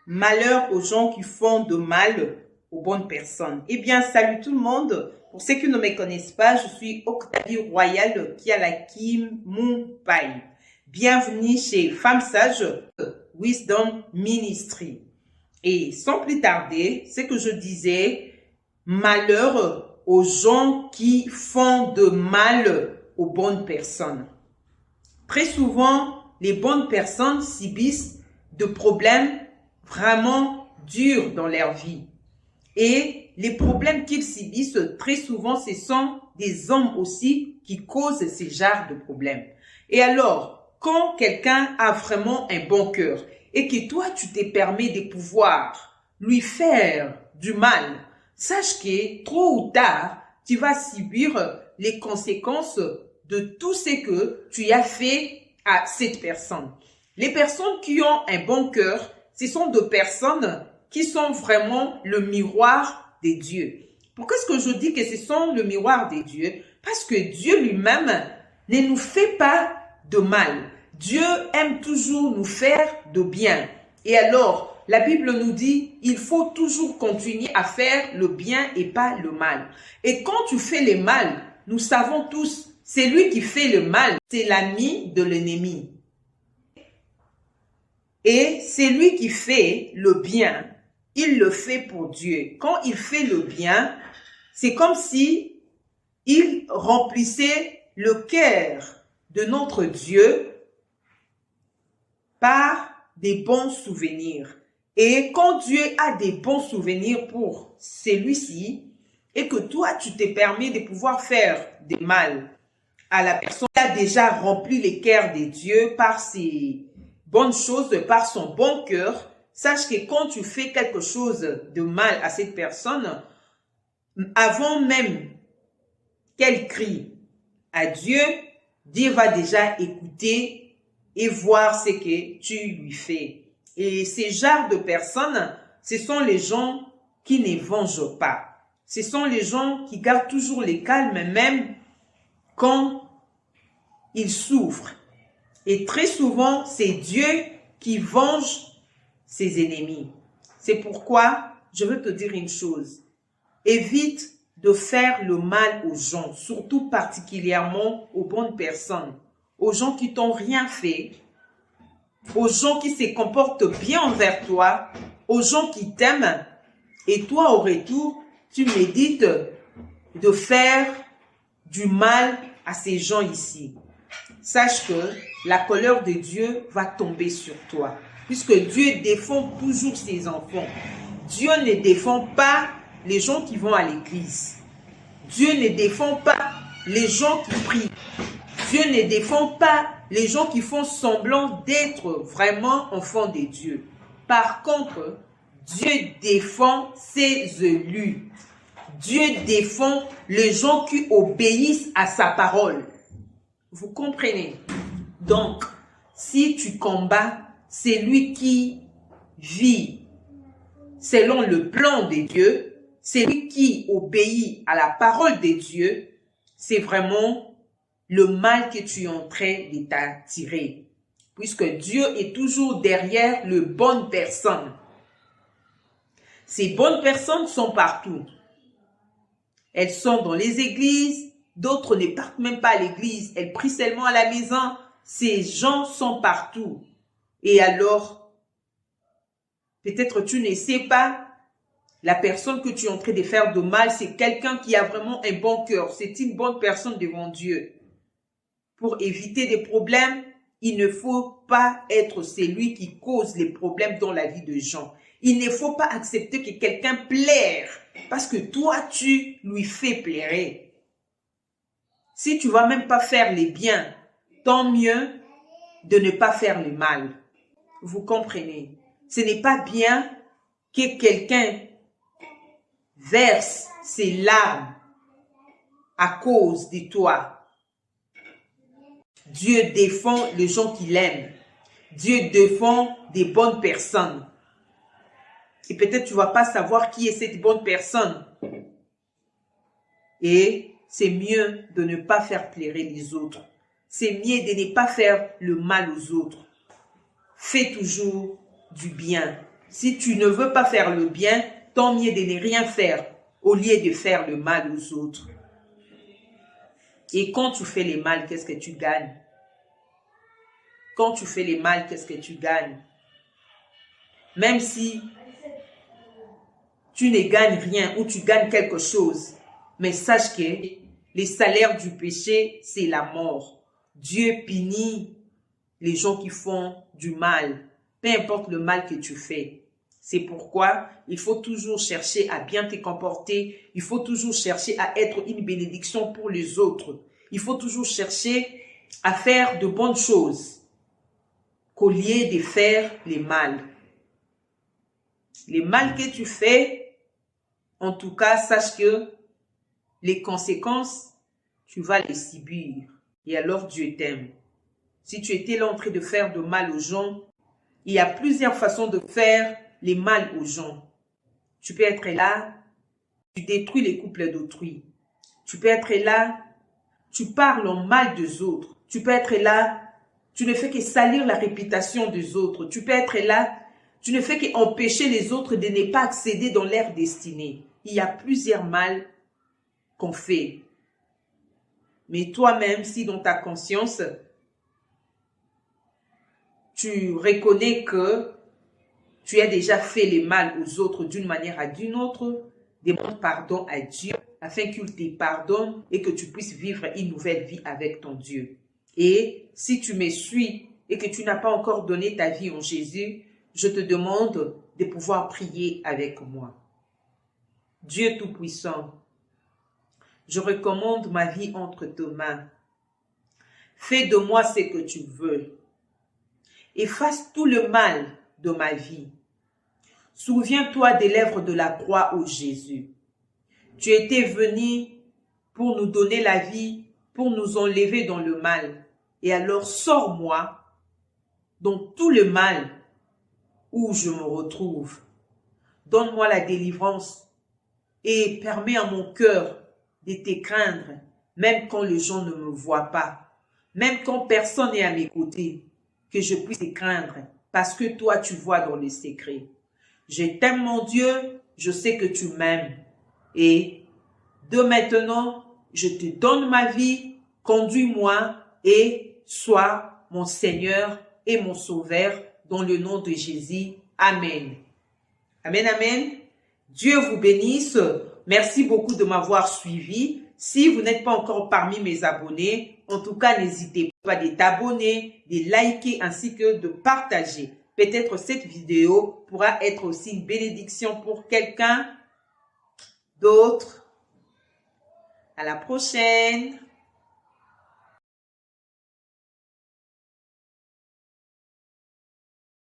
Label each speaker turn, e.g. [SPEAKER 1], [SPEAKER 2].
[SPEAKER 1] Malheur aux gens qui font de mal aux bonnes personnes. Eh bien, salut tout le monde. Pour ceux qui ne me connaissent pas, je suis Octavie Royal Kialakim Mumpai. Bienvenue chez Femmes Sages Wisdom Ministry. Et sans plus tarder, ce que je disais, malheur aux gens qui font de mal aux bonnes personnes. Très souvent, les bonnes personnes subissent de problèmes vraiment durs dans leur vie. Et les problèmes qu'ils subissent, très souvent, ce sont des hommes aussi qui causent ces genres de problèmes. Et alors, quand quelqu'un a vraiment un bon cœur et que toi, tu te permets de pouvoir lui faire du mal, sache que tôt ou tard, tu vas subir les conséquences de tout ce que tu as fait à cette personne. Les personnes qui ont un bon cœur, ce sont des personnes qui sont vraiment le miroir des dieux. Pourquoi est-ce que je dis que ce sont le miroir des dieux? Parce que Dieu lui-même ne nous fait pas de mal. Dieu aime toujours nous faire de bien. Et alors, la Bible nous dit, il faut toujours continuer à faire le bien et pas le mal. Et quand tu fais le mal, nous savons tous, c'est lui qui fait le mal, c'est l'ami de l'ennemi. Et c'est lui qui fait le bien, il le fait pour Dieu. Quand il fait le bien, c'est comme si il remplissait le cœur de notre Dieu par des bons souvenirs. Et quand Dieu a des bons souvenirs pour celui-ci, et que toi, tu te permets de pouvoir faire des mal à la personne qui a déjà rempli le cœur de Dieu par ses bonnes choses, par son bon cœur, sache que quand tu fais quelque chose de mal à cette personne, avant même qu'elle crie à Dieu, Dieu va déjà écouter et voir ce que tu lui fais. Et ces genres de personnes, ce sont les gens qui ne vengent pas. Ce sont les gens qui gardent toujours le calme, même quand ils souffrent. Et très souvent, c'est Dieu qui venge ses ennemis. C'est pourquoi je veux te dire une chose. Évite de faire le mal aux gens, surtout particulièrement aux bonnes personnes, aux gens qui t'ont rien fait, aux gens qui se comportent bien envers toi, aux gens qui t'aiment. Et toi, au retour, tu médites de faire du mal à ces gens ici. Sache que la colère de Dieu va tomber sur toi. Puisque Dieu défend toujours ses enfants. Dieu ne défend pas les gens qui vont à l'église. Dieu ne défend pas les gens qui prient. Dieu ne défend pas les gens qui font semblant d'être vraiment enfants de Dieu. Par contre, Dieu défend ses élus. Dieu défend les gens qui obéissent à sa parole. Vous comprenez? Donc, si tu combats celui qui vit selon le plan de Dieu, celui qui obéit à la parole de Dieu, c'est vraiment le mal que tu es en train de t'attirer. Puisque Dieu est toujours derrière les bonnes personnes. Ces bonnes personnes sont partout. Elles sont dans les églises, d'autres ne partent même pas à l'église, elles prient seulement à la maison. Ces gens sont partout. Et alors, peut-être tu ne sais pas, la personne que tu es en train de faire de mal, c'est quelqu'un qui a vraiment un bon cœur. C'est une bonne personne devant Dieu. Pour éviter des problèmes, il ne faut pas être celui qui cause les problèmes dans la vie de gens. Il ne faut pas accepter que quelqu'un plaire parce que toi, tu lui fais plaire. Si tu vas même pas faire les biens, tant mieux de ne pas faire le mal. Vous comprenez? Ce n'est pas bien que quelqu'un verse ses larmes à cause de toi. Dieu défend les gens qu'il aime. Dieu défend des bonnes personnes. Et peut-être tu ne vas pas savoir qui est cette bonne personne. Et c'est mieux de ne pas faire pleurer les autres. C'est mieux de ne pas faire le mal aux autres. Fais toujours du bien. Si tu ne veux pas faire le bien, tant mieux de ne rien faire au lieu de faire le mal aux autres. Et quand tu fais le mal, qu'est-ce que tu gagnes? Quand tu fais le mal, qu'est-ce que tu gagnes? Même si tu ne gagnes rien ou tu gagnes quelque chose, mais sache que les salaires du péché, c'est la mort. Dieu punit les gens qui font du mal, peu importe le mal que tu fais. C'est pourquoi il faut toujours chercher à bien te comporter, il faut toujours chercher à être une bénédiction pour les autres. Il faut toujours chercher à faire de bonnes choses qu'au lieu de faire les mal. Les mal que tu fais, en tout cas, sache que les conséquences, tu vas les subir. Et alors Dieu t'aime. Si tu étais là en train de faire de mal aux gens, il y a plusieurs façons de faire les mal aux gens. Tu peux être là, tu détruis les couples d'autrui. Tu peux être là, tu parles en mal des autres. Tu peux être là, tu ne fais que salir la réputation des autres. Tu peux être là, tu ne fais qu'empêcher les autres de ne pas accéder dans leur destinée. Il y a plusieurs mal qu'on fait. Mais toi-même, si dans ta conscience, tu reconnais que tu as déjà fait le mal aux autres d'une manière à d'une autre, demande pardon à Dieu afin qu'il te pardonne et que tu puisses vivre une nouvelle vie avec ton Dieu. Et si tu me suis et que tu n'as pas encore donné ta vie en Jésus, je te demande de pouvoir prier avec moi. Dieu Tout-Puissant, je recommande ma vie entre tes mains. Fais de moi ce que tu veux. Efface tout le mal de ma vie. Souviens-toi des lèvres de la croix, ô Jésus. Tu étais venu pour nous donner la vie, pour nous enlever dans le mal. Et alors sors-moi dans tout le mal où je me retrouve. Donne-moi la délivrance et permets à mon cœur de te craindre, même quand les gens ne me voient pas, même quand personne n'est à mes côtés, que je puisse te craindre, parce que toi tu vois dans le secret. Je t'aime mon Dieu, je sais que tu m'aimes. Et de maintenant, je te donne ma vie, conduis-moi et sois mon Seigneur et mon Sauveur dans le nom de Jésus. Amen. Amen, amen. Dieu vous bénisse. Merci beaucoup de m'avoir suivi. Si vous n'êtes pas encore parmi mes abonnés, en tout cas, n'hésitez pas de t'abonner, de liker ainsi que de partager. Peut-être cette vidéo pourra être aussi une bénédiction pour quelqu'un d'autre. À la prochaine.